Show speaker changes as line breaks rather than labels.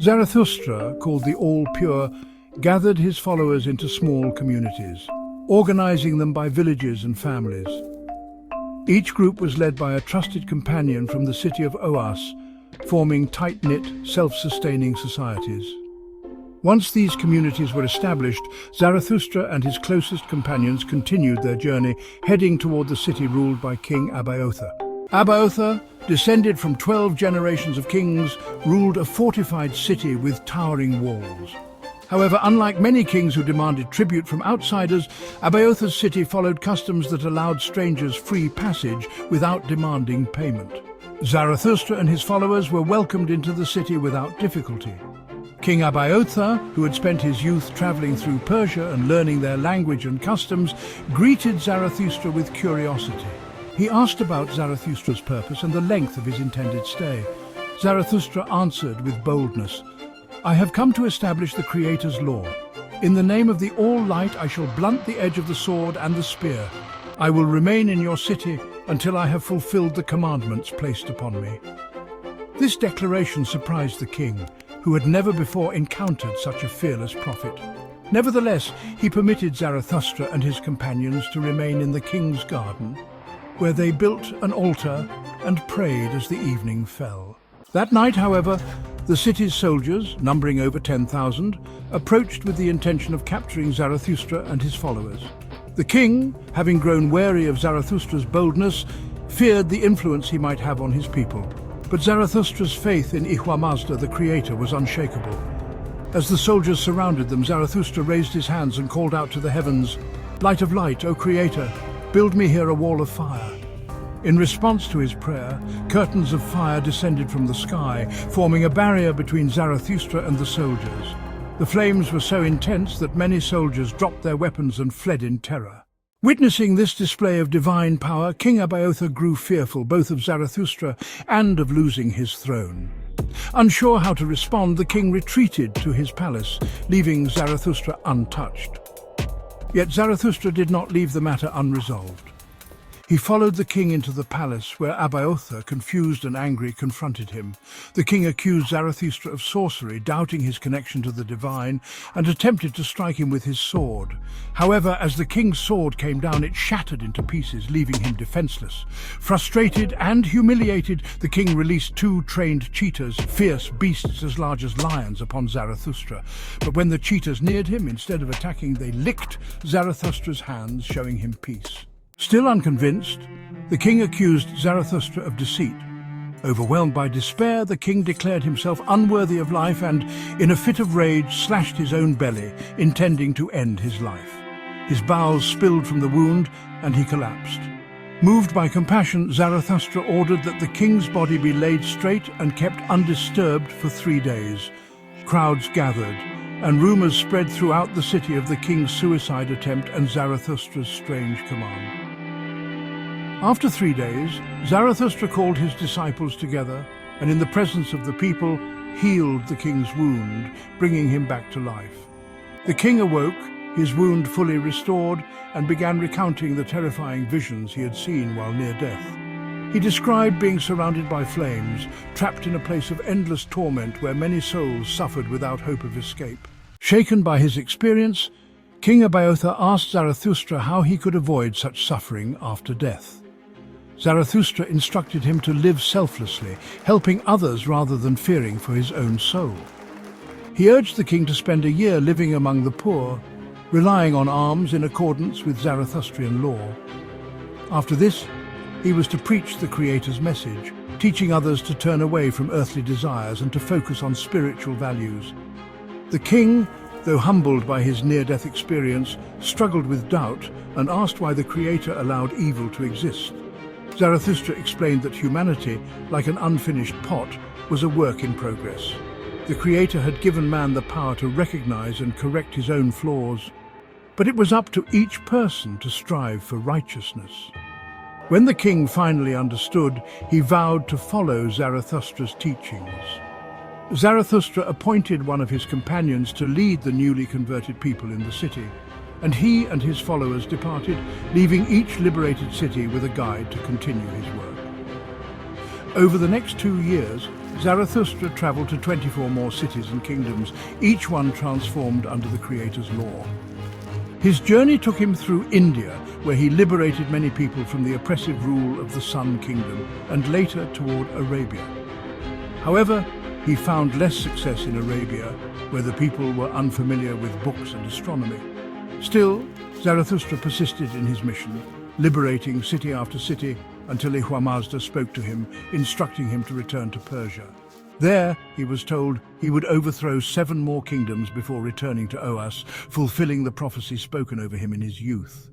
Zarathustra, called the All-Pure, gathered his followers into small communities, organizing them by villages and families. Each group was led by a trusted companion from the city of Oas, forming tight-knit, self-sustaining societies. Once these communities were established, Zarathustra and his closest companions continued their journey, heading toward the city ruled by King Abaotha. Abaotha, descended from 12 generations of kings, ruled a fortified city with towering walls. However, unlike many kings who demanded tribute from outsiders, Abaotha's city followed customs that allowed strangers free passage without demanding payment. Zarathustra and his followers were welcomed into the city without difficulty. King Abaotha, who had spent his youth traveling through Persia and learning their language and customs, greeted Zarathustra with curiosity. He asked about Zarathustra's purpose and the length of his intended stay. Zarathustra answered with boldness, "I have come to establish the Creator's law. In the name of the All-Light, I shall blunt the edge of the sword and the spear. I will remain in your city until I have fulfilled the commandments placed upon me." This declaration surprised the king, who had never before encountered such a fearless prophet. Nevertheless, he permitted Zarathustra and his companions to remain in the king's garden, where they built an altar and prayed as the evening fell. That night, however, the city's soldiers, numbering over 10,000, approached with the intention of capturing Zarathustra and his followers. The king, having grown wary of Zarathustra's boldness, feared the influence he might have on his people. But Zarathustra's faith in Ihwa Mazda, the Creator, was unshakable. As the soldiers surrounded them, Zarathustra raised his hands and called out to the heavens, "Light of light, O Creator, build me here a wall of fire." In response to his prayer, curtains of fire descended from the sky, forming a barrier between Zarathustra and the soldiers. The flames were so intense that many soldiers dropped their weapons and fled in terror. Witnessing this display of divine power, King Abaotha grew fearful both of Zarathustra and of losing his throne. Unsure how to respond, the king retreated to his palace, leaving Zarathustra untouched. Yet Zarathustra did not leave the matter unresolved. He followed the king into the palace, where Abaotha, confused and angry, confronted him. The king accused Zarathustra of sorcery, doubting his connection to the divine, and attempted to strike him with his sword. However, as the king's sword came down, it shattered into pieces, leaving him defenseless. Frustrated and humiliated, the king released 2 trained cheetahs, fierce beasts as large as lions, upon Zarathustra. But when the cheetahs neared him, instead of attacking, they licked Zarathustra's hands, showing him peace. Still unconvinced, the king accused Zarathustra of deceit. Overwhelmed by despair, the king declared himself unworthy of life and, in a fit of rage, slashed his own belly, intending to end his life. His bowels spilled from the wound, and he collapsed. Moved by compassion, Zarathustra ordered that the king's body be laid straight and kept undisturbed for 3 days. Crowds gathered, and rumors spread throughout the city of the king's suicide attempt and Zarathustra's strange command. After 3 days, Zarathustra called his disciples together and, in the presence of the people, healed the king's wound, bringing him back to life. The king awoke, his wound fully restored, and began recounting the terrifying visions he had seen while near death. He described being surrounded by flames, trapped in a place of endless torment where many souls suffered without hope of escape. Shaken by his experience, King Abaotha asked Zarathustra how he could avoid such suffering after death. Zarathustra instructed him to live selflessly, helping others rather than fearing for his own soul. He urged the king to spend a year living among the poor, relying on alms in accordance with Zarathustrian law. After this, he was to preach the Creator's message, teaching others to turn away from earthly desires and to focus on spiritual values. The king, though humbled by his near-death experience, struggled with doubt and asked why the Creator allowed evil to exist. Zarathustra explained that humanity, like an unfinished pot, was a work in progress. The Creator had given man the power to recognize and correct his own flaws, but it was up to each person to strive for righteousness. When the king finally understood, he vowed to follow Zarathustra's teachings. Zarathustra appointed one of his companions to lead the newly converted people in the city, and he and his followers departed, leaving each liberated city with a guide to continue his work. Over the next 2 years, Zarathustra traveled to 24 more cities and kingdoms, each one transformed under the Creator's law. His journey took him through India, where he liberated many people from the oppressive rule of the Sun Kingdom, and later toward Arabia. However, he found less success in Arabia, where the people were unfamiliar with books and astronomy. Still, Zarathustra persisted in his mission, liberating city after city until Mazda spoke to him, instructing him to return to Persia. There, he was told he would overthrow 7 more kingdoms before returning to Oas, fulfilling the prophecy spoken over him in his youth.